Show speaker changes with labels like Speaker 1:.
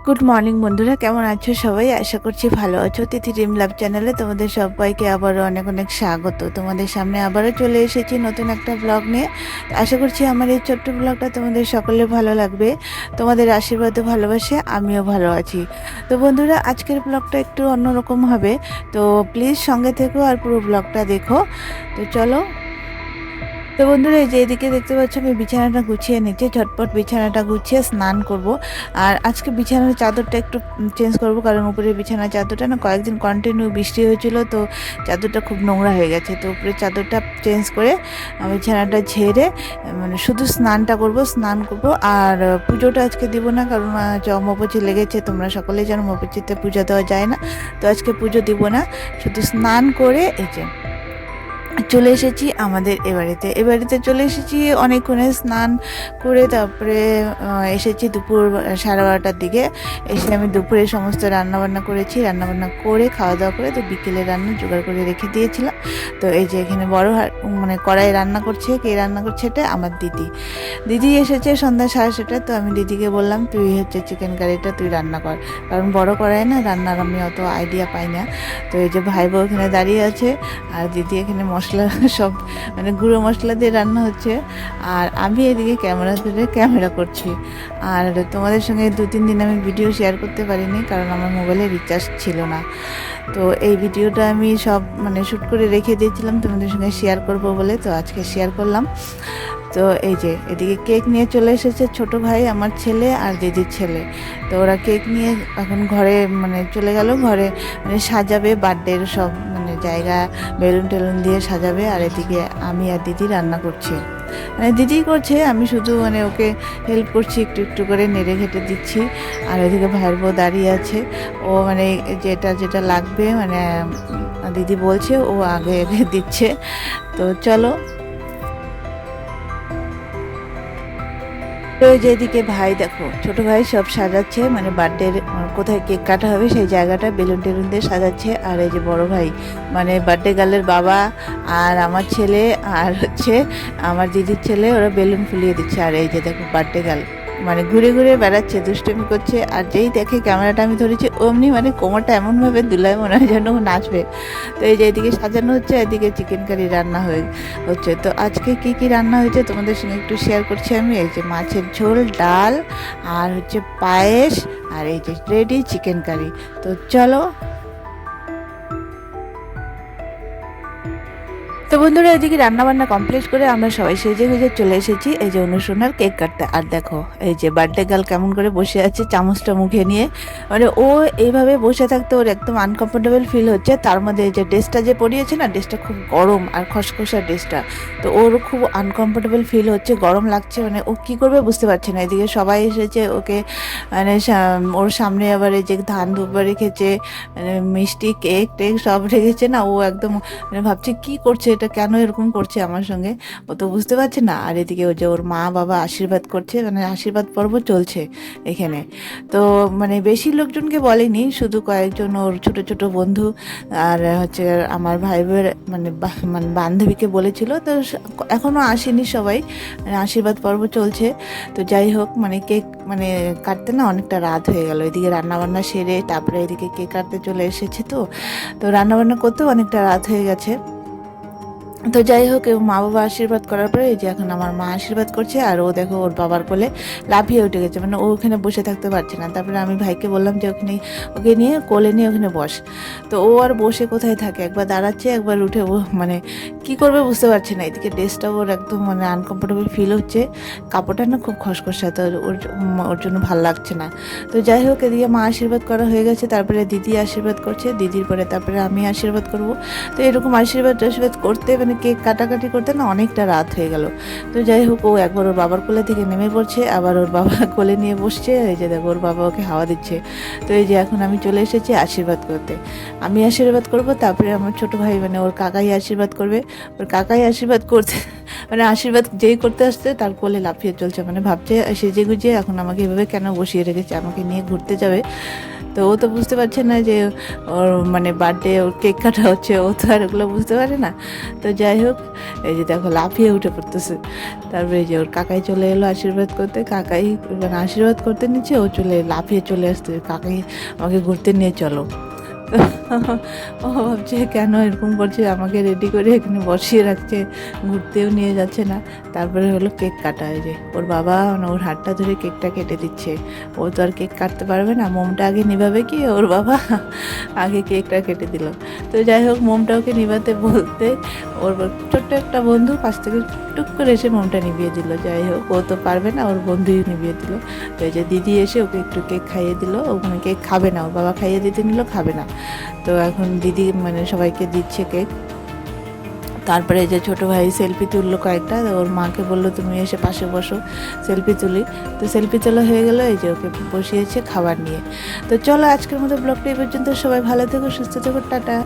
Speaker 1: Good morning বন্ধুরা, কেমন আছো সবাই? আশা করছি ভালো আছো। তিথি ড্রিম লাভ চ্যানেলে তোমাদের সবাইকে আবারও অনেক অনেক স্বাগত। তোমাদের সামনে আবারও চলে এসেছি নতুন একটা ব্লগ নিয়ে। আশা করছি আমার এই ছোট্ট ব্লগটা তোমাদের সকলের ভালো লাগবে। তোমাদের আশীর্বাদ ও ভালোবাসে আমিও ভালো আছি। তো বন্ধুরা, আজকের ব্লগটা একটু অন্যরকম হবে, তো প্লিজ সঙ্গে থেকো আর পুরো ব্লগটা দেখো। তো চলো। তো বন্ধুরা, এই যে এদিকে দেখতে পাচ্ছ আমি বিছানাটা গুছিয়ে নিচ্ছি, ঝটপট বিছানাটা গুছিয়ে স্নান করব। আর আজকে বিছানার চাদরটা একটু চেঞ্জ করব, কারণ উপরে বিছানার চাদরটা না কয়েকদিন কন্টিনিউ বৃষ্টি হয়েছিল, তো চাদরটা খুব নোংরা হয়ে গেছে। তো উপরে চাদরটা চেঞ্জ করে বিছানাটা ঝেড়ে মানে শুধু স্নানটা করব, স্নান করব। আর পুজোটা আজকে দিব না, কারণ অমাবস্যা লেগেছে, তোমরা সকলেই জানো অমাবস্যাতে পুজো দেওয়া যায় না। তো আজকে পুজো দিব না, শুধু স্নান করে এই যে চলে এসেছি আমাদের এ বাড়িতে চলে এসেছি অনেকক্ষণে স্নান করে। তারপরে এসেছি দুপুর 12:30টার দিকে। এসে আমি দুপুরে সমস্ত রান্নাবান্না করেছি, রান্নাবান্না করে খাওয়া দাওয়া করে তো বিকেলে রান্না জোগাড় করে রেখে দিয়েছিলাম। তো এই যে এখানে বড় মানে কড়াই রান্না করছে, কে রান্না করছে এটা আমার দিদি এসেছে সন্ধ্যা 7:30টায়। তো আমি দিদিকে বললাম তুই হচ্ছে চিকেন কারিটা তুই রান্না কর, কারণ বড় কড়াই না, রান্নার আমি অত আইডিয়া পাই না। তো এই যে ভাই বউ এখানে দাঁড়িয়ে আছে, আর দিদি এখানে মশলা সব মানে গুঁড়ো মশলা দিয়ে রান্না হচ্ছে, আর আমি এদিকে ক্যামেরা ধরে ক্যামেরা করছি। আর তোমাদের সঙ্গে 2-3 দিন আমি ভিডিও শেয়ার করতে পারিনি, কারণ আমার মোবাইলে রিচার্জ ছিল না। তো এই ভিডিওটা আমি সব মানে শ্যুট করে রেখে দিয়েছিলাম তোমাদের সঙ্গে শেয়ার করব বলে, তো আজকে শেয়ার করলাম। তো এই যে এদিকে কেক নিয়ে চলে এসেছে ছোট ভাই, আমার ছেলে আর দিদির ছেলে। তো ওরা কেক নিয়ে এখন ঘরে মানে চলে গেল, ঘরে মানে সাজাবে, বার্থডের সব মানে জায়গা বেলুন টেলুন দিয়ে সাজাবে। আর এদিকে আমি আর দিদি রান্না করছি, মানে দিদি করছে, আমি শুধু মানে ওকে হেল্প করছি, একটু একটু করে নেড়ে ঘেটে দিচ্ছি। আর এদিকে ভাইয়ের বউ দাঁড়িয়ে আছে, ও মানে যেটা যেটা লাগবে মানে দিদি বলছে, ও আগে আগে দিচ্ছে। তো চলো। তো যেদিকে ভাই দেখো, ছোট ভাই সব সাজাচ্ছে, মানে বার্থডে কোথায় কেক কাটা হবে সেই জায়গাটা বেলুন টেলুন দিয়ে সাজাচ্ছে। আর এই যে বড় ভাই মানে বার্থডে গার্লের বাবা আর আমার ছেলে আর হচ্ছে আমার দিদির ছেলে, ওরা বেলুন ফুলিয়ে দিচ্ছে। আর এই যে দেখো বার্থডে গার্ল মানে ঘুরে ঘুরে বেড়াচ্ছে, দুষ্টুমি করছে। আর যেই দেখে ক্যামেরাটা আমি ধরেছি অমনি মানে কোমরটা এমনভাবে দুলায়, মনে হয় যেন ও নাচবে। তো এই যে এদিকে সাজানো হচ্ছে, এদিকে চিকেন কারি রান্না হচ্ছে। তো আজকে কি কি রান্না হয়েছে তোমাদের সঙ্গে একটু শেয়ার করছি আমি। এই যে মাছের ঝোল, ডাল, আর হচ্ছে পায়েস, আর এই যে রেডি চিকেন কারি। তো চলো। তো বন্ধুরা, এদিকে রান্নাবান্না কমপ্লিট করে আমরা সবাই সেজে গুজে চলে এসেছি এই যে অনুসন্ধার কেক কাটতে। আর দেখো এই যে বার্থডে গার্ল কেমন করে বসে আছে চামচটা মুখে নিয়ে, মানে ও এইভাবে বসে থাকতে ওর একদম আনকমফোর্টেবল ফিল হচ্ছে। তার মধ্যে এই যে ড্রেসটা যে পরিয়েছে না, ড্রেসটা খুব গরম আর খসখসা ড্রেসটা, তো ওর খুব আনকমফোর্টেবল ফিল হচ্ছে, গরম লাগছে, মানে ও কি করবে বুঝতে পারছে না। এদিকে সবাই এসেছে ওকে মানে ওর সামনে আবার এই যে ধান ধুপা রেখেছে, মানে মিষ্টি কেক টেক সব রেখেছে না, ও একদম মানে ভাবছে কি করছে, এটা কেন এরকম করছে আমার সঙ্গে, ও তো বুঝতে পারছে না। আর এদিকে ওই যে ওর মা বাবা আশীর্বাদ করছে, মানে আশীর্বাদ পর্ব চলছে এখানে। তো মানে বেশি লোকজনকে বলেনি, শুধু কয়েকজন ওর ছোট ছোট বন্ধু আর হচ্ছে আমার ভাই বোনের মানে মানে বান্ধবীকে বলেছিল। তো এখনও আসেনি সবাই, মানে আশীর্বাদ পর্ব চলছে। তো যাই হোক, মানে কেক মানে কাটতে না অনেকটা রাত হয়ে গেল। এদিকে রান্নাবান্না সেরে তারপরে এদিকে কেক কাটতে চলে এসেছে। তো রান্নাবান্না করতেও অনেকটা রাত হয়ে গেছে। তো যাই হোক, মা বাবা আশীর্বাদ করার পরে এই যে এখন আমার মা আশীর্বাদ করছে, আর ও দেখো ওর বাবার কোলে লাফিয়ে উঠে গেছে, মানে ও ওখানে বসে থাকতে পারছে না। তারপরে আমি ভাইকে বললাম যে ওকে নিয়ে কোলে নিয়ে ওখানে বস। তো ও আর বসে কোথায় থাকে, একবার দাঁড়াচ্ছে একবার উঠে, ও মানে কি করবে বুঝতে পারছে না। এদিকে ড্রেসটা ওর একদম মানে আনকমফোর্টেবল ফিল হচ্ছে, কাপড়টা না খুব খসখসা, তো ওর জন্য ভালো লাগছে না। তো যাই হোক, এদিকে মা আশীর্বাদ করা হয়ে গেছে, তারপরে দিদি আশীর্বাদ করছে, দিদির পরে তারপরে আমি আশীর্বাদ করব। তো এরকম আশীর্বাদ করতে মানে কেক কাটাকাটি করতে না অনেকটা রাত হয়ে গেল। তো যাই হোক, ও একবার ওর বাবার কোলে থেকে নেমে পড়ছে, আবার ওর বাবা কোলে নিয়ে বসছে। এই যে দেখো ওর বাবা ওকে হাওয়া দিচ্ছে। তো এই যে এখন আমি চলে এসেছি আশীর্বাদ করতে, আমি আশীর্বাদ করব, তারপরে আমার ছোট ভাই মানে ওর কাকাই আশীর্বাদ করবে। ওর কাকাই আশীর্বাদ করতে মানে আশীর্বাদ যেই করতে আসছে তার কোলে লাফিয়ে চলছে, মানে ভাবছে সেজে গুজিয়ে এখন আমাকে এভাবে কেন বসিয়ে রেখেছে, আমাকে নিয়ে ঘুরতে যাবে। তো ও তো বুঝতে পারছে না যে ওর মানে বার্থডে, ওর কেক কাটা হচ্ছে, ও তো আর ওগুলো বুঝতে পারে না। তো যাই হোক, এই যে দেখো লাফিয়ে উঠে পড়তেছে। তারপরে এই যে ওর কাকাই চলে এলো আশীর্বাদ করতে, কাকাই মানে আশীর্বাদ করতে নিচ্ছে, ও লাফিয়ে চলে আসতে, কাকাই আমাকে ঘুরতে নিয়ে চলো। ও ভাবছে কেন এরকম করছে, আমাকে রেডি করে এখানে বসিয়ে রাখছে, ঘুরতেও নিয়ে যাচ্ছে না। তারপরে হলো কেক কাটা, এই যে ওর বাবা মানে ওর হাতটা ধরে কেকটা কেটে দিচ্ছে। ও তো আর কেক কাটতে পারবে না, মোমটা আগে নিভাবে কি, ওর বাবা আগে কেকটা কেটে দিল। তো যাই হোক, মোমটা ওকে নিভাতে বলতে ওর ছোট্ট একটা বন্ধু পাশ থেকে টুক করে এসে মোমটা নিভিয়ে দিল। যাই হোক, ও তো পারবে না, ওর বন্ধুই নিভিয়ে দিল। তো এই যে দিদি এসে ওকে একটু কেক খাইয়ে দিল, ওখানে কেক খাবে না, ওর বাবা খাইয়ে দিতে নিল, খাবে না। তো এখন দিদি মানে সবাইকে দিচ্ছে কেক। তারপরে যে ছোট ভাই সেলফি তুললো কয়েকটা, ওর মাকে বললো তুমি এসে পাশে বসো, সেলফি তুলি। তো সেলফি তোলা হয়ে গেলো, এই যে ওকে বসিয়েছে খাবার নিয়ে। তো চলো আজকের মতো ব্লগটা এই পর্যন্ত, সবাই ভালো থেকো, সুস্থ থেকো, টাটা।